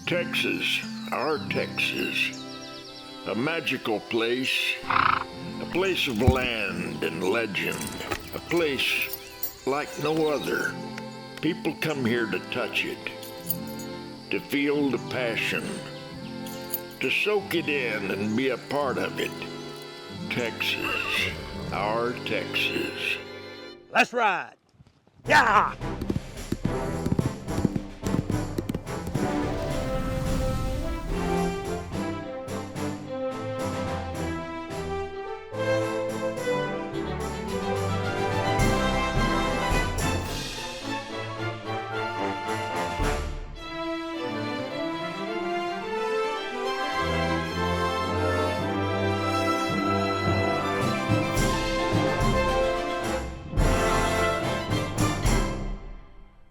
Texas, our Texas, a magical place, a place of land and legend, a place like no other. People come here to touch it, to feel the passion, to soak it in and be a part of it. Texas, our Texas. Let's ride. Yeah!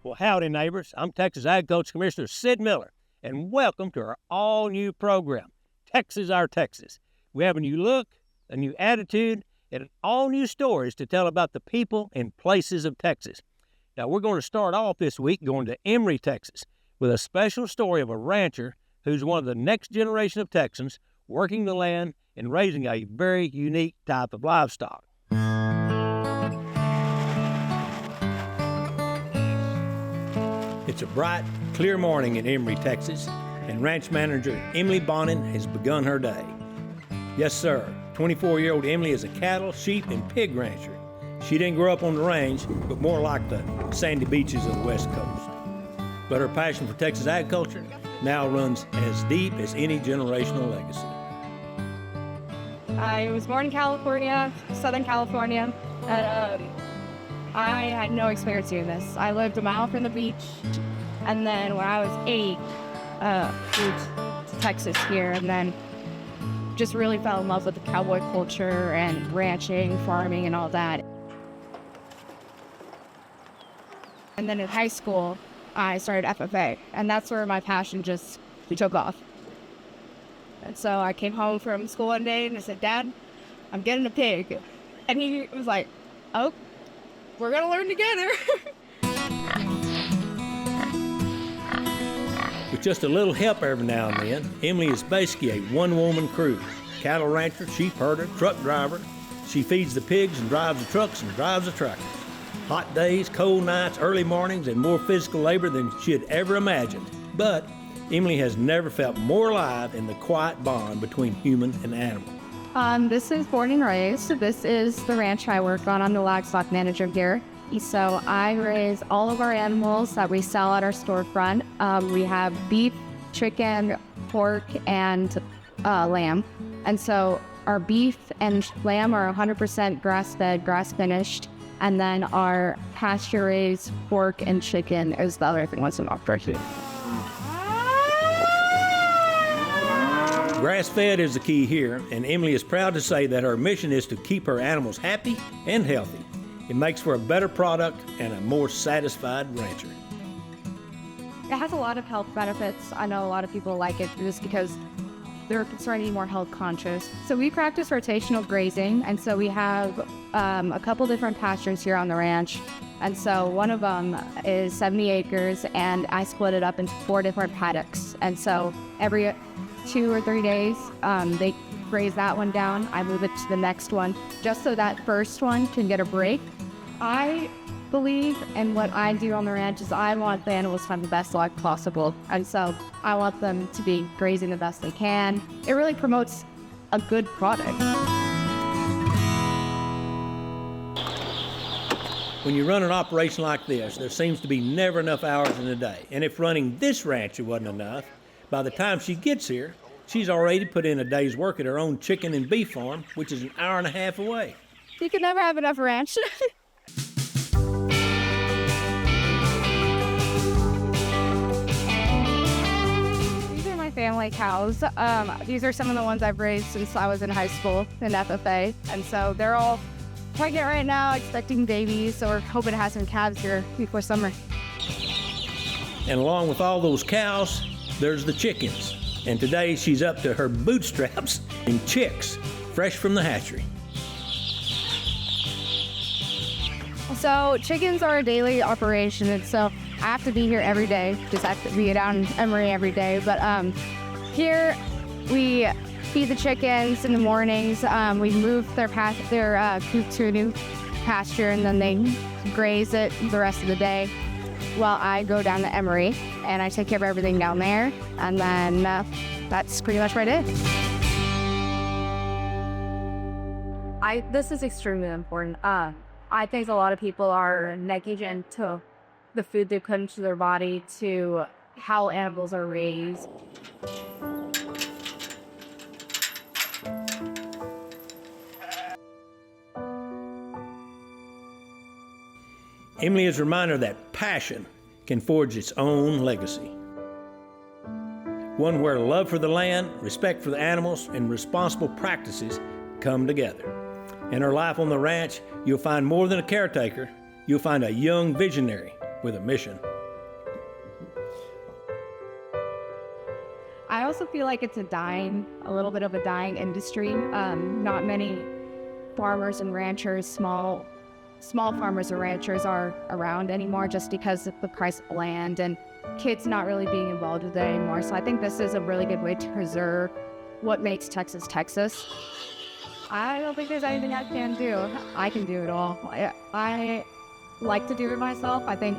Well, howdy, neighbors. I'm Texas Agriculture Commissioner Sid Miller, and welcome to our all-new program, Texas, Our Texas. We have a new look, a new attitude, and all new stories to tell about the people and places of Texas. Now, we're going to start off this week going to Emory, Texas, with a special story of a rancher who's one of the next generation of Texans working the land and raising a very unique type of livestock. It's a bright, clear morning in Emory, Texas, and ranch manager Emily Bonnan has begun her day. Yes, sir, 24-year-old Emily is a cattle, sheep, and pig rancher. She didn't grow up on the range, but more like the sandy beaches of the West Coast. But her passion for Texas agriculture now runs as deep as any generational legacy. I was born in California, Southern California, and I had no experience doing this. I lived a mile from the beach, and then when I was 8, moved to Texas here, and then just really fell in love with the cowboy culture and ranching, farming, and all that. And then in high school, I started FFA, and that's where my passion just took off. And so I came home from school one day, and I said, "Dad, I'm getting a pig." And he was like, "Oh, we're gonna learn together." With just a little help every now and then, Emily is basically a one-woman crew. Cattle rancher, sheep herder, truck driver. She feeds the pigs and drives the trucks and drives the tractors. Hot days, cold nights, early mornings, and more physical labor than she had ever imagined. But Emily has never felt more alive in the quiet bond between human and animal. This is born and raised. This is the ranch I work on. I'm the livestock manager here. So I raise all of our animals that we sell at our storefront. We have beef, chicken, pork, and lamb. And so our beef and lamb are 100% grass-fed, grass-finished. And then our pasture-raised pork and chicken is the other thing once in a while. Grass-fed is the key here, and Emily is proud to say that her mission is to keep her animals happy and healthy. It makes for a better product and a more satisfied rancher. It has a lot of health benefits. I know a lot of people like it just because they're concerned to be more health conscious. So we practice rotational grazing, and so we have a couple different pastures here on the ranch. And so one of them is 70 acres, and I split it up into 4 different paddocks. And so every 2 or 3 days, they graze that one down. I move it to the next one, just so that first one can get a break. I believe, and what I do on the ranch is I want the animals to have the best luck possible. And so I want them to be grazing the best they can. It really promotes a good product. When you run an operation like this, there seems to be never enough hours in a day. And if running this ranch wasn't enough, by the time she gets here, she's already put in a day's work at her own chicken and beef farm, which is an hour and a half away. You can never have enough ranch. These are my family cows. These are some of the ones I've raised since I was in high school in FFA. And so they're all pregnant right now, expecting babies. So we're hoping to have some calves here before summer. And along with all those cows, there's the chickens. And today she's up to her bootstraps in chicks, fresh from the hatchery. So chickens are a daily operation, and so I have to be here every day, just have to be down in Emory every day. But here we feed the chickens in the mornings. We move their coop to a new pasture, and then they graze it the rest of the day while I go down to Emory and I take care of everything down there. And then that's pretty much my day. This is extremely important. I think a lot of people are negligent to the food they put into their body, to how animals are raised. Emily is a reminder that passion can forge its own legacy. One where love for the land, respect for the animals, and responsible practices come together. In her life on the ranch, you'll find more than a caretaker. You'll find a young visionary with a mission. I also feel like it's a little bit of a dying industry. Not many farmers and ranchers, small farmers and ranchers are around anymore, just because of the price of land and kids not really being involved with it anymore. So I think this is a really good way to preserve what makes Texas, Texas. I don't think there's anything I can do. I can do it all. I like to do it myself. I think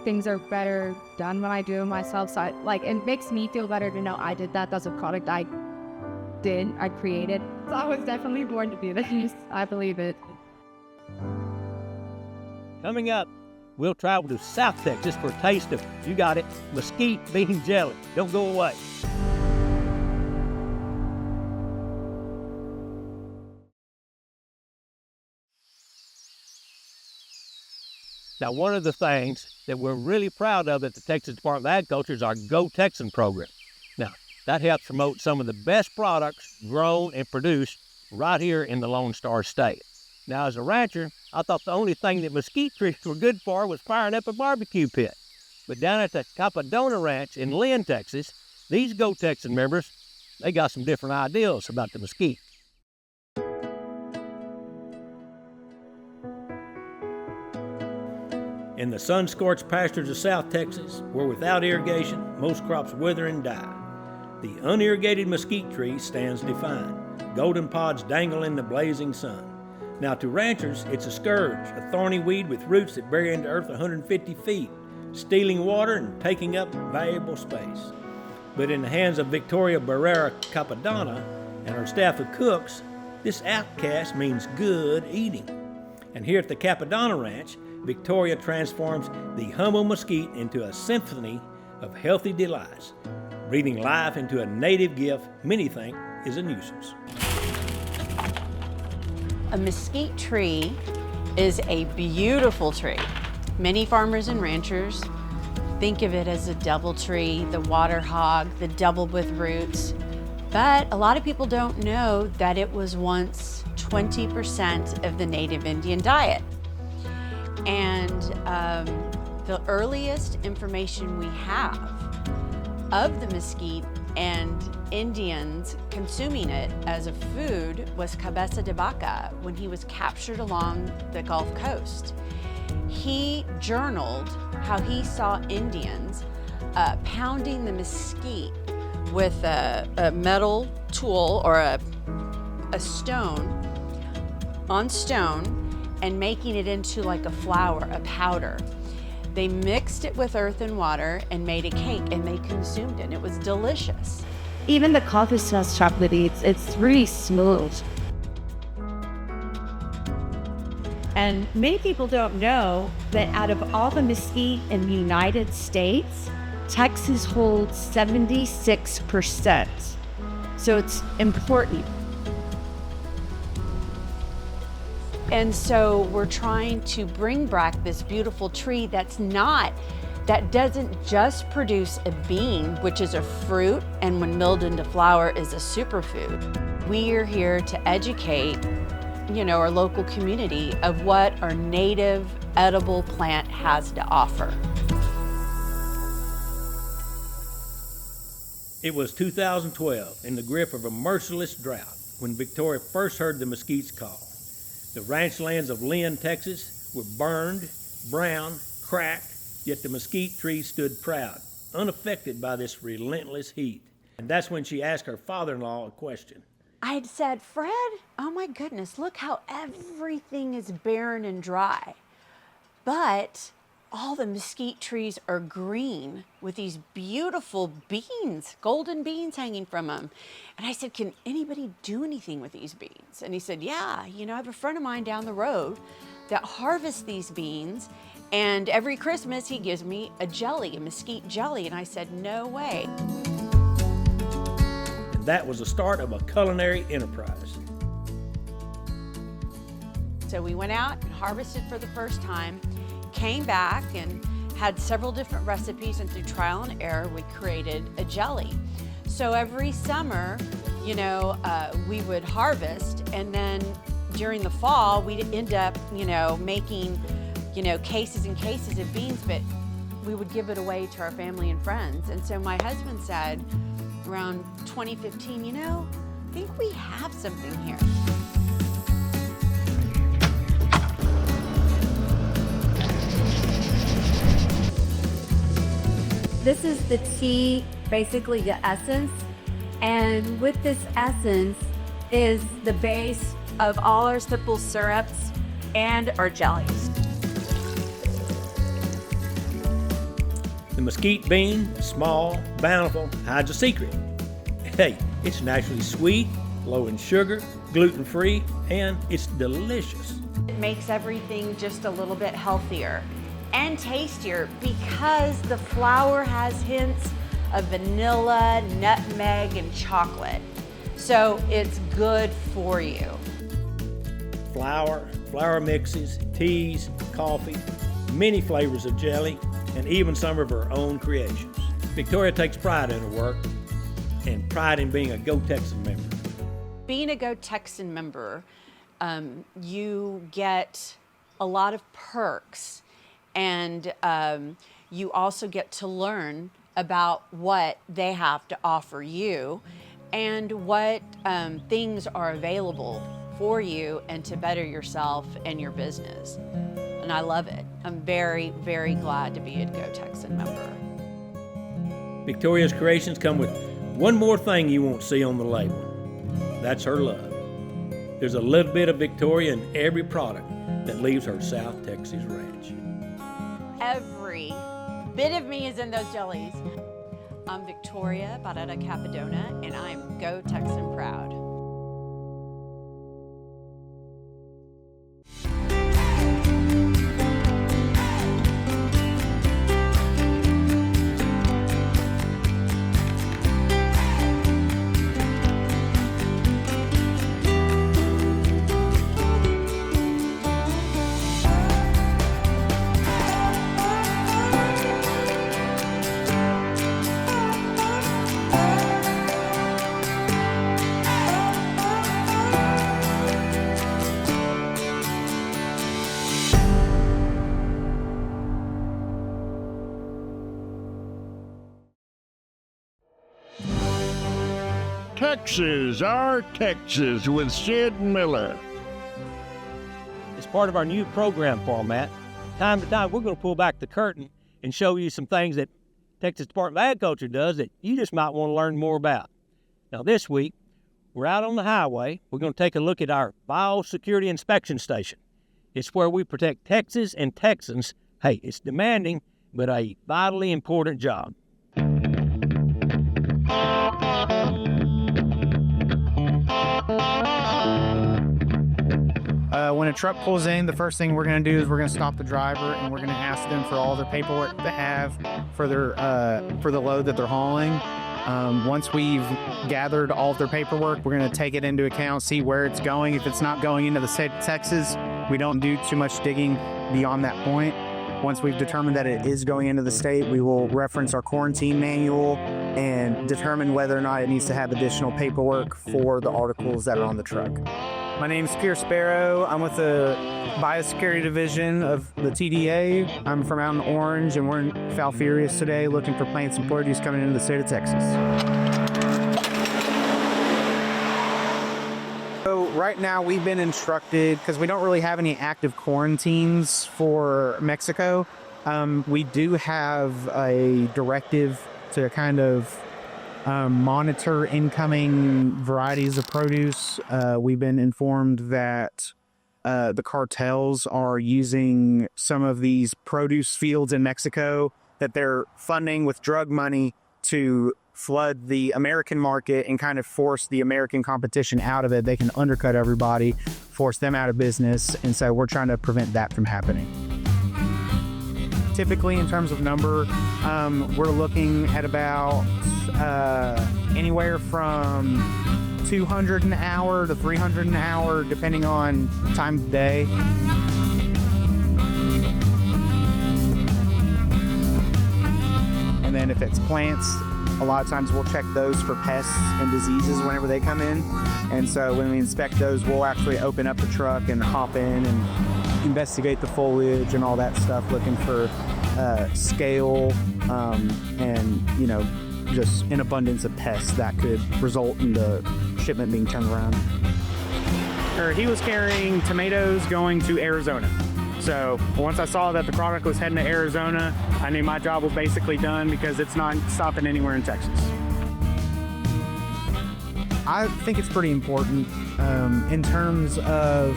things are better done when I do it myself. So it makes me feel better to know I did that. That's a product I created. So I was definitely born to do this. I believe it. Coming up, we'll travel to South Texas for a taste of, you got it, mesquite bean jelly. Don't go away. Now, one of the things that we're really proud of at the Texas Department of Agriculture is our Go Texan program. Now, that helps promote some of the best products grown and produced right here in the Lone Star State. Now, as a rancher, I thought the only thing that mesquite trees were good for was firing up a barbecue pit. But down at the Cappadona Ranch in Lynn, Texas, these Go Texan members, they got some different ideas about the mesquite. In the sun-scorched pastures of South Texas, where without irrigation, most crops wither and die, the unirrigated mesquite tree stands defined. Golden pods dangle in the blazing sun. Now, to ranchers, it's a scourge, a thorny weed with roots that bury into earth 150 feet, stealing water and taking up valuable space. But in the hands of Victoria Barrera Cappadona and her staff of cooks, this outcast means good eating. And here at the Cappadona Ranch, Victoria transforms the humble mesquite into a symphony of healthy delights, breathing life into a native gift many think is a nuisance. A mesquite tree is a beautiful tree. Many farmers and ranchers think of it as a devil tree, the water hog, the devil with roots. But a lot of people don't know that it was once 20% of the native Indian diet. And the earliest information we have of the mesquite and Indians consuming it as a food was Cabeza de Vaca when he was captured along the Gulf Coast. He journaled how he saw Indians pounding the mesquite with a metal tool or a stone on stone and making it into like a flour, a powder. They mixed it with earth and water and made a cake, and they consumed it. It was delicious. Even the coffee smells chocolatey. It's really smooth. And many people don't know that out of all the mesquite in the United States, Texas holds 76%. So it's important. And so we're trying to bring back this beautiful tree that doesn't just produce a bean, which is a fruit, and when milled into flour is a superfood. We are here to educate, our local community of what our native edible plant has to offer. It was 2012, in the grip of a merciless drought, when Victoria first heard the mesquite's call. The ranch lands of Lynn, Texas were burned, brown, cracked, Yet the mesquite tree stood proud, unaffected by this relentless heat. And that's when she asked her father-in-law a question. I had said, Fred, oh my goodness, look how everything is barren and dry. But all the mesquite trees are green with these beautiful beans, golden beans hanging from them. And I said, can anybody do anything with these beans? And he said, yeah, you know, I have a friend of mine down the road that harvests these beans, and every Christmas he gives me a jelly, a mesquite jelly. And I said, no way. And that was the start of a culinary enterprise. So we went out and harvested for the first time, came back and had several different recipes, and through trial and error, we created a jelly. So every summer, you know, we would harvest, and then during the fall, we'd end up, you know, making, you know, cases and cases of beans, but we would give it away to our family and friends. And so my husband said around 2015, you know, I think we have something here. This is the tea, basically the essence. And with this essence is the base of all our simple syrups and our jellies. The mesquite bean, small, bountiful, hides a secret. Hey, it's naturally sweet, low in sugar, gluten-free, and it's delicious. It makes everything just a little bit healthier and tastier because the flour has hints of vanilla, nutmeg, and chocolate. So it's good for you. Flour mixes, teas, coffee, many flavors of jelly, and even some of her own creations. Victoria takes pride in her work and pride in being a Go Texan member. Being a Go Texan member, you get a lot of perks, and you also get to learn about what they have to offer you and what things are available for you and to better yourself and your business. And I love it. I'm very, very glad to be a Go Texan member. Victoria's creations come with one more thing you won't see on the label. That's her love. There's a little bit of Victoria in every product that leaves her South Texas ranch. Every bit of me is in those jellies. I'm Victoria Barrera Cappadona, and I'm Go Texan proud. Texas, our Texas with Sid Miller. As part of our new program format, time to time we're going to pull back the curtain and show you some things that Texas Department of Agriculture does that you just might want to learn more about. Now this week, we're out on the highway. We're going to take a look at our Biosecurity Inspection Station. It's where we protect Texas and Texans. Hey, it's demanding, but a vitally important job. When a truck pulls in, the first thing we're going to do is we're going to stop the driver and we're going to ask them for all their paperwork they have for their for the load that they're hauling. Once we've gathered all of their paperwork, we're going to take it into account, see where it's going. If it's not going into the state of Texas, we don't do too much digging beyond that point. Once we've determined that it is going into the state, we will reference our quarantine manual and determine whether or not it needs to have additional paperwork for the articles that are on the truck. My name's Pierce Sparrow. I'm with the Biosecurity Division of the TDA. I'm from out in Orange, and we're in Falfurrias today looking for plants and produce coming into the state of Texas. So right now we've been instructed, because we don't really have any active quarantines for Mexico, We do have a directive to kind of monitor incoming varieties of produce. We've been informed that the cartels are using some of these produce fields in Mexico that they're funding with drug money to flood the American market and kind of force the American competition out of it. They can undercut everybody, force them out of business, and so we're trying to prevent that from happening. Typically, in terms of number, we're looking at about anywhere from 200 an hour to 300 an hour, depending on time of day. And then if it's plants, a lot of times we'll check those for pests and diseases whenever they come in. And so when we inspect those, we'll actually open up the truck and hop in and investigate the foliage and all that stuff, looking for scale and, you know, just an abundance of pests that could result in the shipment being turned around. He was carrying tomatoes going to Arizona. So once I saw that the product was heading to Arizona, I knew my job was basically done because it's not stopping anywhere in Texas. I think it's pretty important in terms of,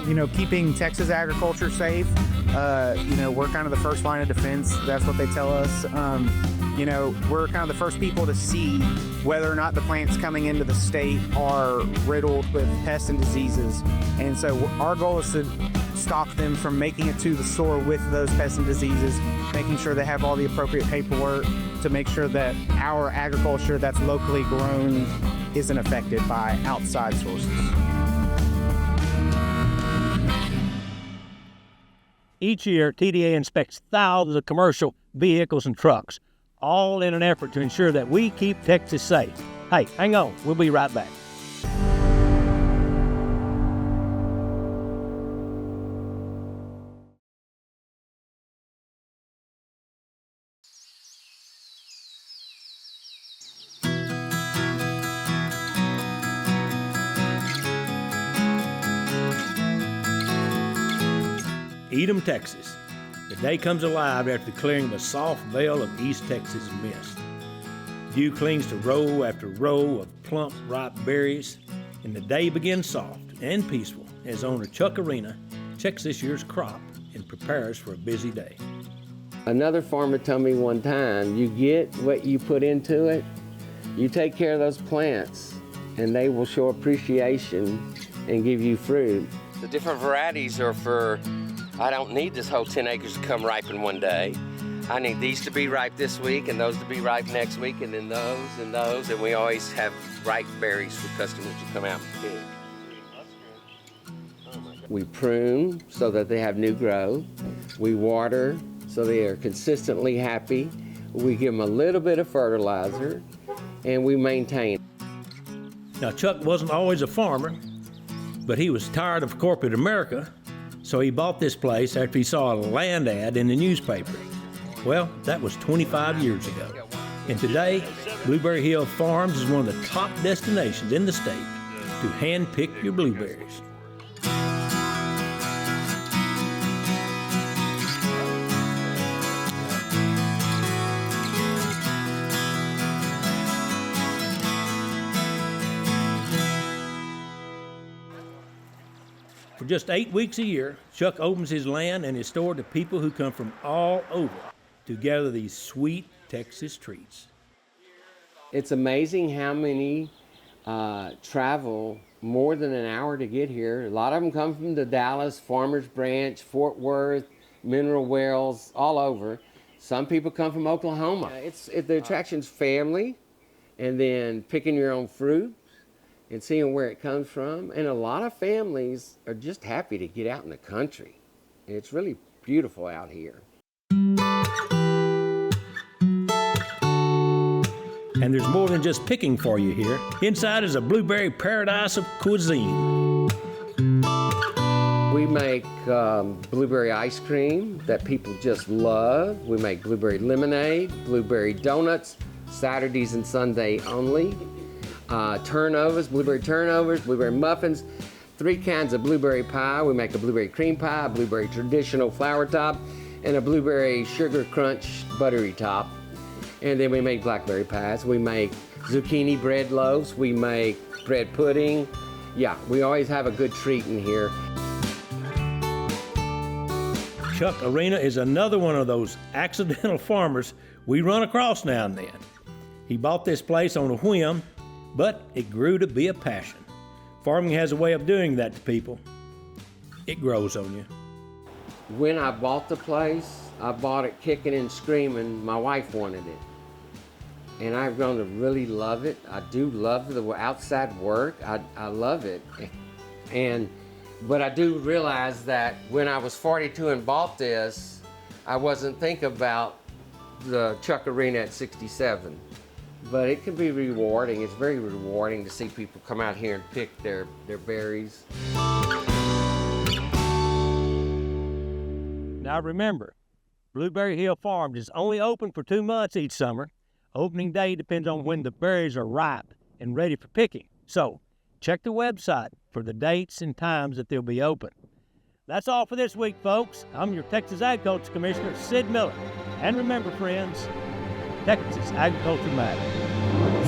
you know, keeping Texas agriculture safe. You know, we're kind of the first line of defense. That's what they tell us. You know, we're kind of the first people to see whether or not the plants coming into the state are riddled with pests and diseases. And so our goal is to stop them from making it to the store with those pests and diseases, making sure they have all the appropriate paperwork to make sure that our agriculture that's locally grown isn't affected by outside sources. Each year, TDA inspects thousands of commercial vehicles and trucks, all in an effort to ensure that we keep Texas safe. Hey, hang on, we'll be right back. Edom, Texas. The day comes alive after the clearing of a soft veil of East Texas mist. Dew clings to row after row of plump, ripe berries, and the day begins soft and peaceful as owner Chuck Arena checks this year's crop and prepares for a busy day. Another farmer told me one time, you get what you put into it, you take care of those plants, and they will show appreciation and give you fruit. The different varieties are for, I don't need this whole 10 acres to come ripe in one day. I need these to be ripe this week and those to be ripe next week, and then those and those, and we always have ripe berries for customers to come out and pick. We prune so that they have new growth. We water so they are consistently happy. We give them a little bit of fertilizer, and we maintain. Now, Chuck wasn't always a farmer, but he was tired of corporate America, so he bought this place after he saw a land ad in the newspaper. Well, that was 25 years ago. And today, Blueberry Hill Farms is one of the top destinations in the state to hand-pick your blueberries. For just 8 weeks a year, Chuck opens his land and his store to people who come from all over to gather these sweet Texas treats. It's amazing how many travel more than an hour to get here. A lot of them come from the Dallas, Farmers Branch, Fort Worth, Mineral Wells, all over. Some people come from Oklahoma. The attraction's family, and then picking your own fruit and seeing where it comes from. And a lot of families are just happy to get out in the country. It's really beautiful out here. And there's more than just picking for you here. Inside is a blueberry paradise of cuisine. We make blueberry ice cream that people just love. We make blueberry lemonade, blueberry donuts, Saturdays and Sunday only. Turnovers, blueberry muffins, 3 kinds of blueberry pie. We make a blueberry cream pie, a blueberry traditional flour top, and a blueberry sugar crunch buttery top. And then we make blackberry pies. We make zucchini bread loaves. We make bread pudding. Yeah, we always have a good treat in here. Chuck Arena is another one of those accidental farmers we run across now and then. He bought this place on a whim, but it grew to be a passion. Farming has a way of doing that to people. It grows on you. When I bought the place, I bought it kicking and screaming. My wife wanted it. And I've grown to really love it. I do love the outside work. I love it. But I do realize that when I was 42 and bought this, I wasn't thinking about the Chuck Arena at 67. But it can be rewarding. It's very rewarding to see people come out here and pick their berries. Now remember, Blueberry Hill Farms is only open for 2 months each summer. Opening day depends on when the berries are ripe and ready for picking. So check the website for the dates and times that they'll be open. That's all for this week, folks. I'm your Texas Agriculture Commissioner, Sid Miller. And remember, friends, Texas agriculture matters.